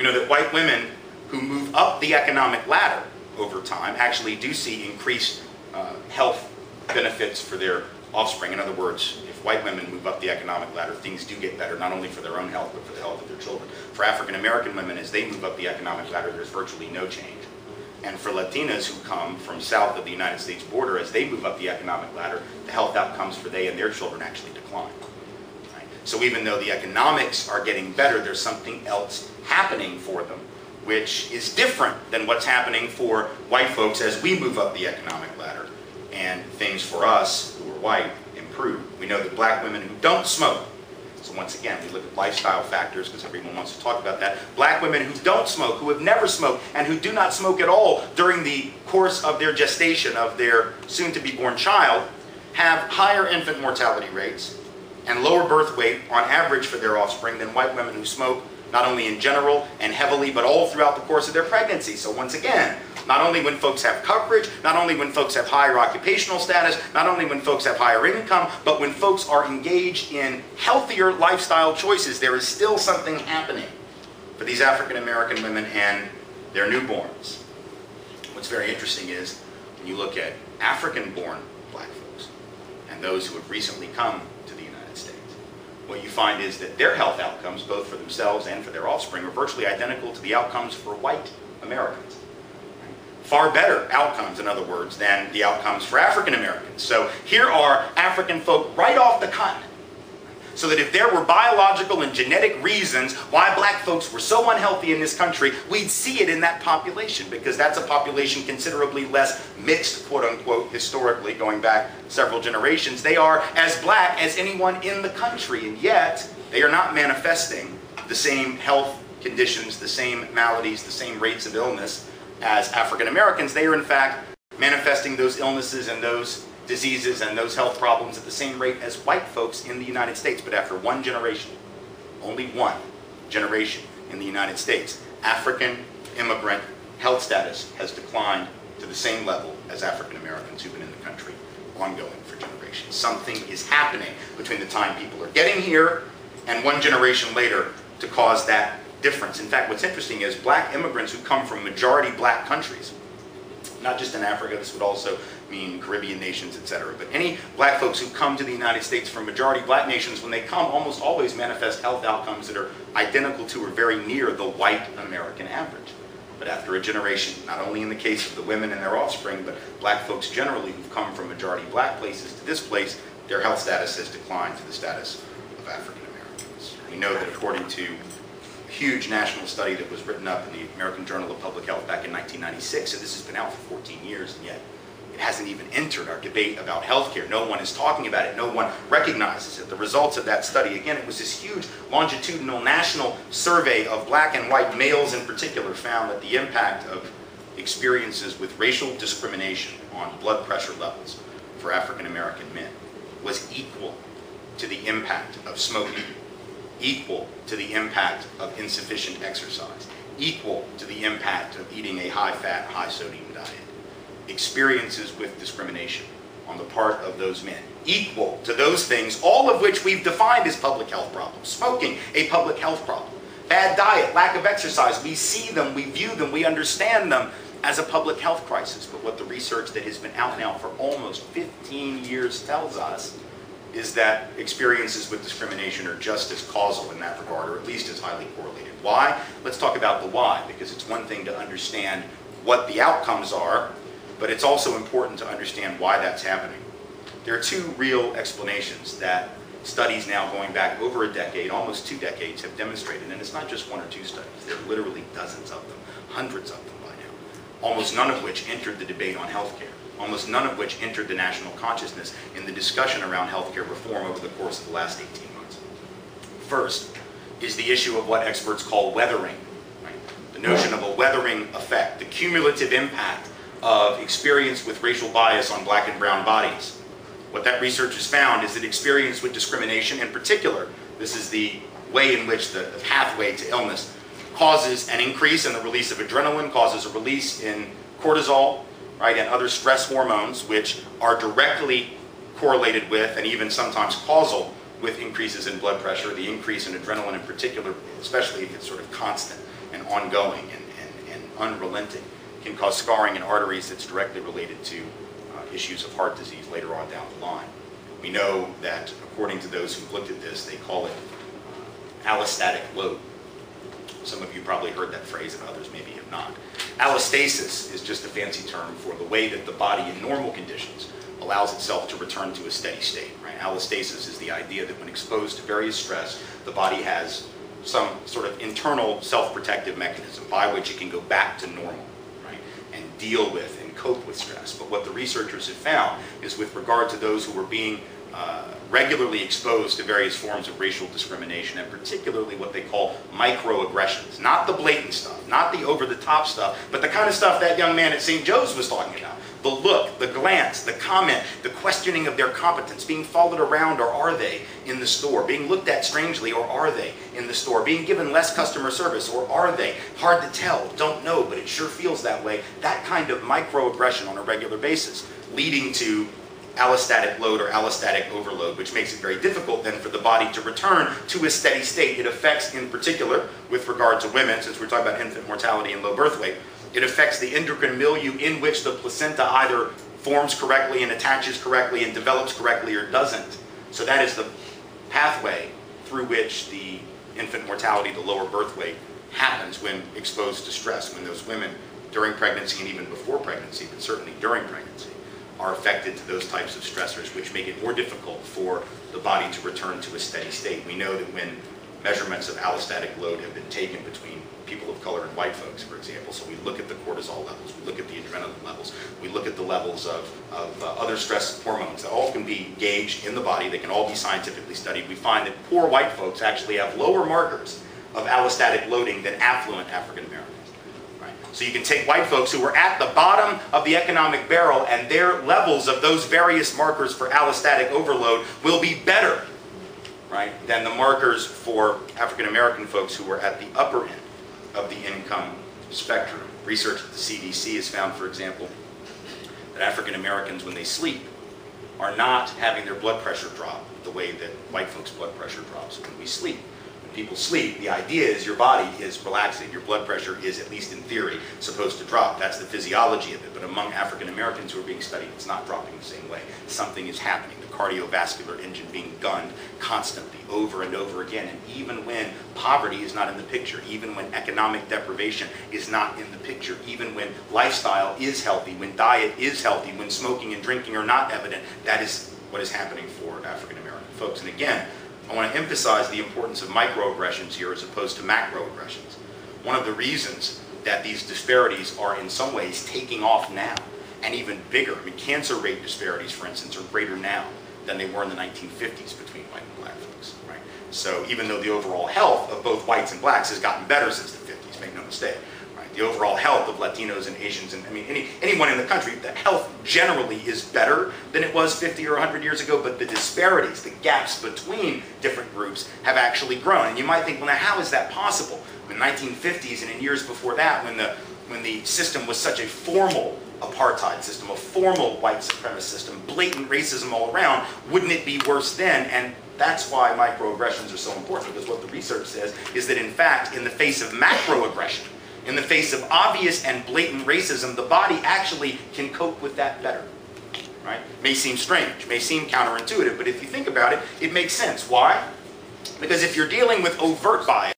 We know that white women who move up the economic ladder over time actually do see increased health benefits for their offspring. In other words, if white women move up the economic ladder, things do get better, not only for their own health, but for the health of their children. For African American women, as they move up the economic ladder, there's virtually no change. And for Latinas who come from south of the United States border, as they move up the economic ladder, the health outcomes for they and their children actually decline. Right? So even though the economics are getting better, there's something else happening for them, which is different than what's happening for white folks as we move up the economic ladder. And things for us who are white improve. We know that black women who don't smoke, so once again, we look at lifestyle factors because everyone wants to talk about that. Black women who don't smoke, who have never smoked, and who do not smoke at all during the course of their gestation of their soon-to-be-born child, have higher infant mortality rates and lower birth weight on average for their offspring than white women who smoke, not only in general and heavily, but all throughout the course of their pregnancy. So once again, not only when folks have coverage, not only when folks have higher occupational status, not only when folks have higher income, but when folks are engaged in healthier lifestyle choices, there is still something happening for these African American women and their newborns. What's very interesting is when you look at African-born black folks and those who have recently come to the United States, what you find is that their health outcomes, both for themselves and for their offspring, are virtually identical to the outcomes for white Americans. Far better outcomes, in other words, than the outcomes for African Americans. So here are African folk right off the continent. So that if there were biological and genetic reasons why black folks were so unhealthy in this country, we'd see it in that population, because that's a population considerably less mixed, quote unquote, historically, going back several generations. They are as black as anyone in the country, and yet they are not manifesting the same health conditions, the same maladies, the same rates of illness as African Americans. They are in fact manifesting those illnesses and those diseases and those health problems at the same rate as white folks in the United States. But after one generation, only one generation in the United States, African immigrant health status has declined to the same level as African Americans who've been in the country ongoing for generations. Something is happening between the time people are getting here and one generation later to cause that difference. In fact, what's interesting is black immigrants who come from majority black countries, not just in Africa, this would also mean Caribbean nations, etc., but any black folks who come to the United States from majority black nations, when they come, almost always manifest health outcomes that are identical to or very near the white American average. But after a generation, not only in the case of the women and their offspring, but black folks generally who've come from majority black places to this place, their health status has declined to the status of African Americans. We know that according to huge national study that was written up in the American Journal of Public Health back in 1996, and this has been out for 14 years, and yet it hasn't even entered our debate about healthcare. No one is talking about it. No one recognizes it. The results of that study, again, it was this huge longitudinal national survey of black and white males in particular, found that the impact of experiences with racial discrimination on blood pressure levels for African American men was equal to the impact of smoking, equal to the impact of insufficient exercise, equal to the impact of eating a high-fat, high-sodium diet. Experiences with discrimination on the part of those men, equal to those things, all of which we've defined as public health problems. Smoking, a public health problem. Bad diet, lack of exercise, we see them, we view them, we understand them as a public health crisis. But what the research that has been out now for almost 15 years tells us is that experiences with discrimination are just as causal in that regard, or at least as highly correlated. Why? Let's talk about the why, because it's one thing to understand what the outcomes are, but it's also important to understand why that's happening. There are two real explanations that studies now going back over a decade, almost 2 decades, have demonstrated, and it's not just 1 or 2 studies. There are literally dozens of them, hundreds of them by now, almost none of which entered the debate on healthcare. Almost none of which entered the national consciousness in the discussion around healthcare reform over the course of the last 18 months. First is the issue of what experts call weathering, right? The notion of a weathering effect, the cumulative impact of experience with racial bias on black and brown bodies. What that research has found is that experience with discrimination in particular, this is the way in which the pathway to illness, causes an increase in the release of adrenaline, causes a release in cortisol, right, and other stress hormones, which are directly correlated with and even sometimes causal with increases in blood pressure, the increase in adrenaline in particular, especially if it's sort of constant and ongoing and unrelenting, can cause scarring in arteries that's directly related to issues of heart disease later on down the line. We know that, according to those who've looked at this, they call it allostatic load. Some of you probably heard that phrase and others maybe have not. Allostasis is just a fancy term for the way that the body in normal conditions allows itself to return to a steady state. Right? Allostasis is the idea that when exposed to various stress, the body has some sort of internal self-protective mechanism by which it can go back to normal, right, and deal with and cope with stress. But what the researchers have found is, with regard to those who were being regularly exposed to various forms of racial discrimination, and particularly what they call microaggressions, not the blatant stuff, not the over-the-top stuff, but the kind of stuff that young man at St. Joe's was talking about. The look, the glance, the comment, the questioning of their competence, being followed around, or are they, in the store, being looked at strangely, or are they, in the store, being given less customer service, or are they, hard to tell, don't know, but it sure feels that way. That kind of microaggression on a regular basis, leading to allostatic load or allostatic overload, which makes it very difficult then for the body to return to a steady state. It affects, in particular, with regard to women, since we're talking about infant mortality and low birth weight, it affects the endocrine milieu in which the placenta either forms correctly and attaches correctly and develops correctly, or doesn't. So that is the pathway through which the infant mortality, the lower birth weight, happens when exposed to stress, when those women during pregnancy and even before pregnancy, but certainly during pregnancy, are affected to those types of stressors, which make it more difficult for the body to return to a steady state. We know that when measurements of allostatic load have been taken between people of color and white folks, for example, so we look at the cortisol levels, we look at the adrenaline levels, we look at the levels of other stress hormones that all can be gauged in the body, they can all be scientifically studied. We find that poor white folks actually have lower markers of allostatic loading than affluent African Americans. So you can take white folks who were at the bottom of the economic barrel, and their levels of those various markers for allostatic overload will be better, right, than the markers for African American folks who were at the upper end of the income spectrum. Research at the CDC has found, for example, that African Americans, when they sleep, are not having their blood pressure drop the way that white folks' blood pressure drops when we sleep. People sleep, the idea is your body is relaxing, your blood pressure is, at least in theory, supposed to drop. That's the physiology of it. But among African Americans who are being studied, it's not dropping the same way. Something is happening. The cardiovascular engine being gunned constantly, over and over again. And even when poverty is not in the picture, even when economic deprivation is not in the picture, even when lifestyle is healthy, when diet is healthy, when smoking and drinking are not evident, that is what is happening for African American folks. And again, I want to emphasize the importance of microaggressions here as opposed to macroaggressions. One of the reasons that these disparities are in some ways taking off now, and even bigger, I mean, cancer rate disparities, for instance, are greater now than they were in the 1950s between white and black folks, right? So even though the overall health of both whites and blacks has gotten better since the 50s, make no mistake, right? The overall health of Latinos and Asians, and I mean, anyone in the country, the health generally is better than it was 50 or 100 years ago, but the disparities, the gaps between different groups have actually grown. And you might think, well, now how is that possible? In the 1950s and in years before that, when the system was such a formal apartheid system, a formal white supremacist system, blatant racism all around, wouldn't it be worse then? And that's why microaggressions are so important, because what the research says is that, in fact, in the face of macroaggression, in the face of obvious and blatant racism, the body actually can cope with that better, right? May seem strange, may seem counterintuitive, but if you think about it, it makes sense. Why? Because if you're dealing with overt bias,